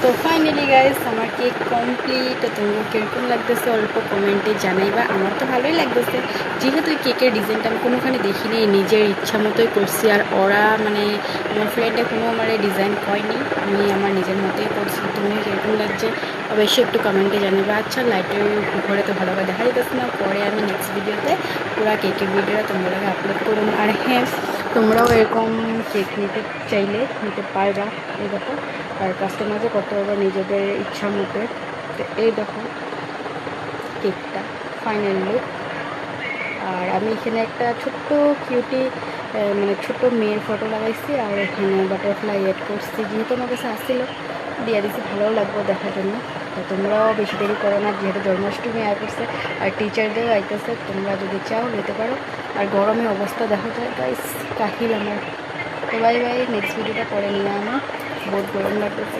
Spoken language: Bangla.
তো ফাইনালি গাইস আমার কেক কমপ্লিট। তোমরা কীরকম লাগতেছে অল্প কমেন্টে জানাইবা। আমার তো ভালোই লাগতেছে, যেহেতু এই কেকের ডিজাইনটা আমি কোনোখানে দেখিনি, নিজের ইচ্ছা মতোই করছি। আর ওরা মানে আমার ফ্রেন্ডে কোনো আমার ডিজাইন হয়নি, আমি আমার নিজের মতোই করছি। তুমি কীরকম লাগছে অবশ্যই একটু কমেন্টে জানাবা। আচ্ছা, লাইটের উপরে তো ভালোভাবে দেখা যেতেছে না, পরে আমি নেক্সট ভিডিওতে পুরো কেকের ভিডিওটা তোমরা আপলোড করুন। আর হ্যাঁ, তোমরাও এরকম কেক নিতে চাইলে নিতে পারবা। এই দেখো, আর কাস্টমাইজও করতে পারবো নিজেদের ইচ্ছা মতো। তো এই দেখো কেকটা ফাইনাল লুক। আর আমি এখানে একটা ছোট্ট কিউটি মানে ছোট্ট মেয়ের ফটো লাগাইছি, আর এখানে বাটারফ্লাই এড করছি, যেহেতু আমার কাছে আসছিল দিয়ে দিচ্ছি, ভালোও লাগবে দেখার জন্য। তো তোমরাও বেশি দেরি করো না, যেহেতু জন্মাষ্টমী আয় করছে আর টিচারদেরও আইতেছে, তোমরা যদি চাও নিতে পারো। আর গরমে অবস্থা দেখা যায় গাইস, কাহিল আমার। তো বাই বাই, নেক্সট ভিডিওটা পরে নিয়ে আমার বহুত গরম লাগতেছে।